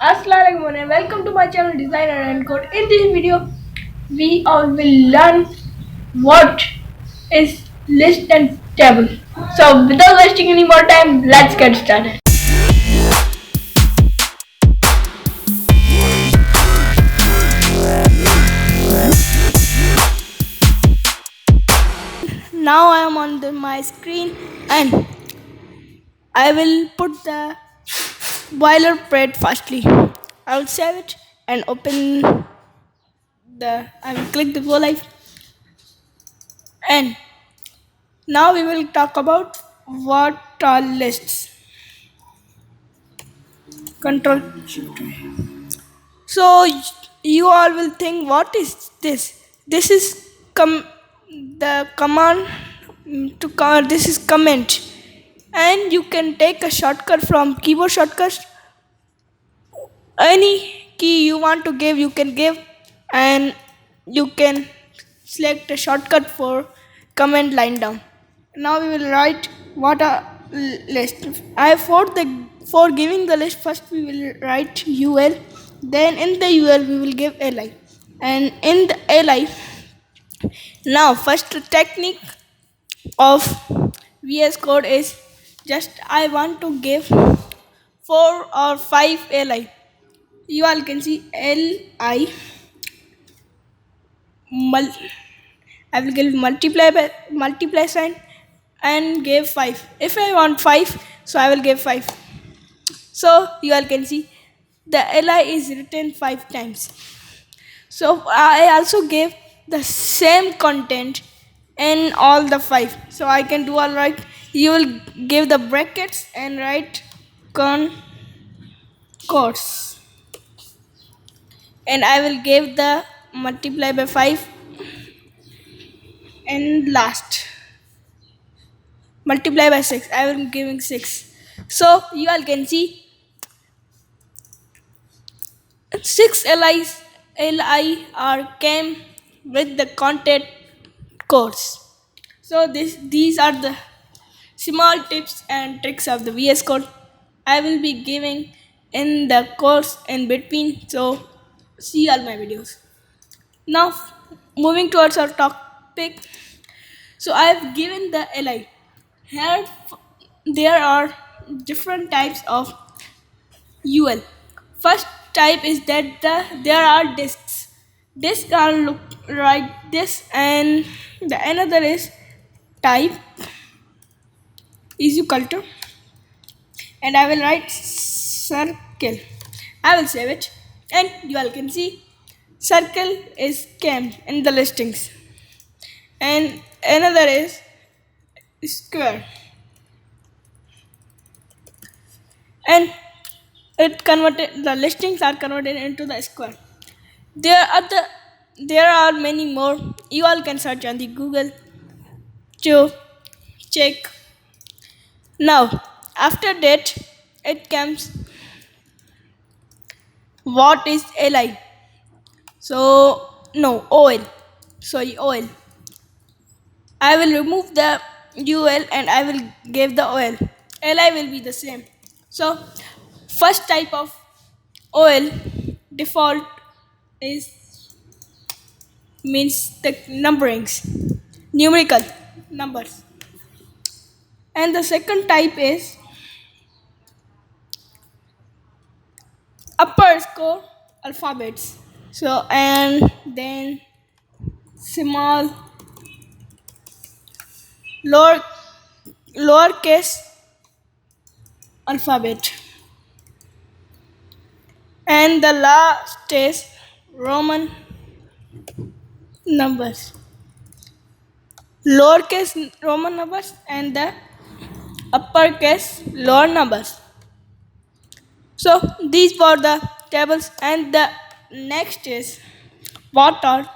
Assalamualaikum and welcome to my channel Designer and Code. In this video, we all will learn what is list and table. So without wasting any more time, let's get started. Now I am on my screen and I will put the boilerplate firstly. I will save it and open I will click the go live, and now we will talk about what are lists. Control Shift. So you all will think, what is this? This is the command to cover. This is comment, and you can take a shortcut from keyboard shortcuts. Any key you want to give, you can give, and you can select a shortcut for command line down. Now we will write what a list. I for giving the list, first we will write ul, then in the ul we will give li, and in the li, now first technique of VS Code is just I want to give 4 or 5 li. You all can see li I will give multiply sign and give 5. If I want 5, so I will give 5. So you all can see the li is written 5 times. So I also gave the same content in all the 5. So I can do all right. You will give the brackets and write course, and I will give the multiply by 5 and last multiply by 6. I will giving 6. So you all can see 6 li are came with the content course. So these are the small tips and tricks of the VS Code I will be giving in the course in between. So see all my videos. Now moving towards our topic. So I have given the li. Here there are different types of UL. First type is that there are disks. Disks are look like this, and the another is type is equal to, and I will write circle. I will save it, and you all can see circle is came in the listings, and another is square, and the listings are converted into the square. There are many more. You all can search on the Google to check. Now after that, it comes what is li. So no, ol. Sorry, ol. I will remove the ul and I will give the ol. Li will be the same. So first type of ol default is means the numberings, numerical numbers, and the second type is upper score alphabets. So and then small lower lowercase alphabet, and the last is Roman numbers, lowercase Roman numbers, and the uppercase lower numbers. So these were the tables, and the next is what are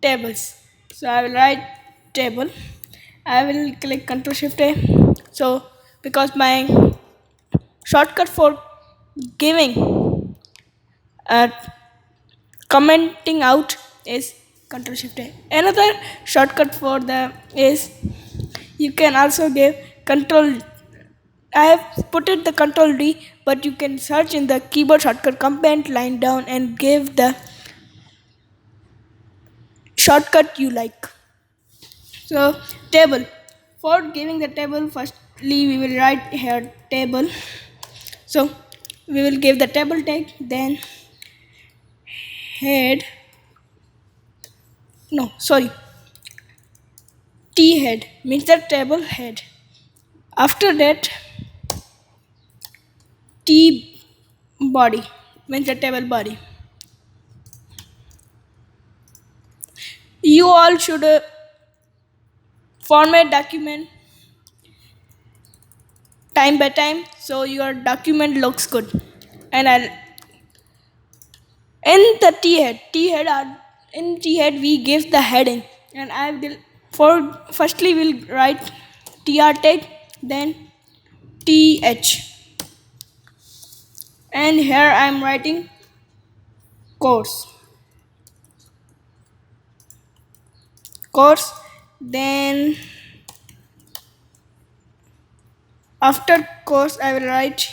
tables. So I will write table. I will click Ctrl Shift A. So because my shortcut for giving commenting out is Ctrl Shift A. Another shortcut for the is you can also give Control. I have put it the Control D, but you can search in the keyboard shortcut command line down and give the shortcut you like. So table. For giving the table, firstly we will write here table. So we will give the table tag, then head. No, sorry. T head means the table head. After that, T body means the table body. You all should format document time by time so your document looks good. And I'll in the T head we give the heading, and I will for firstly we'll write tr tag, then th, and here I'm writing course. Then after course I will write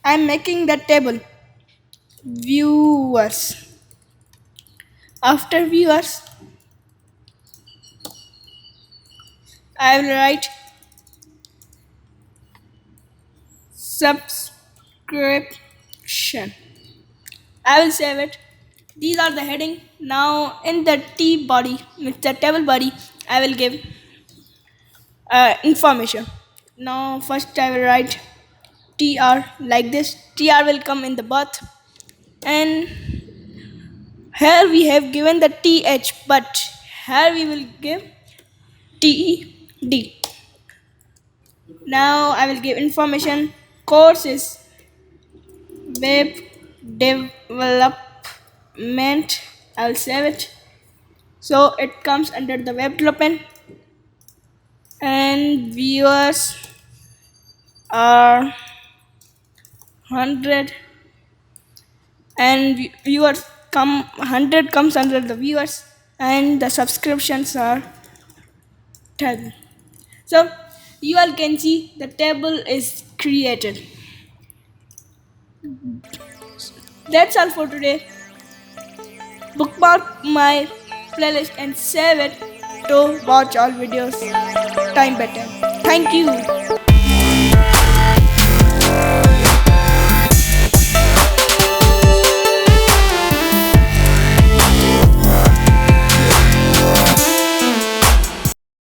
I'm making the table viewers. After viewers I will write subscription. I will save it. These are the heading. Now in the T body, with the table body, I will give information. Now first I will write TR like this. TR will come in the birth, and here we have given the TH, but here we will give TED. Now I will give information. Course is web development. I'll save it. So it comes under the web development, and viewers are 100, and viewers come 100 comes under the viewers, and the subscriptions are 10. So you all can see the table is created. That's all for today. Bookmark my playlist and save it to watch all videos time by time. Thank you.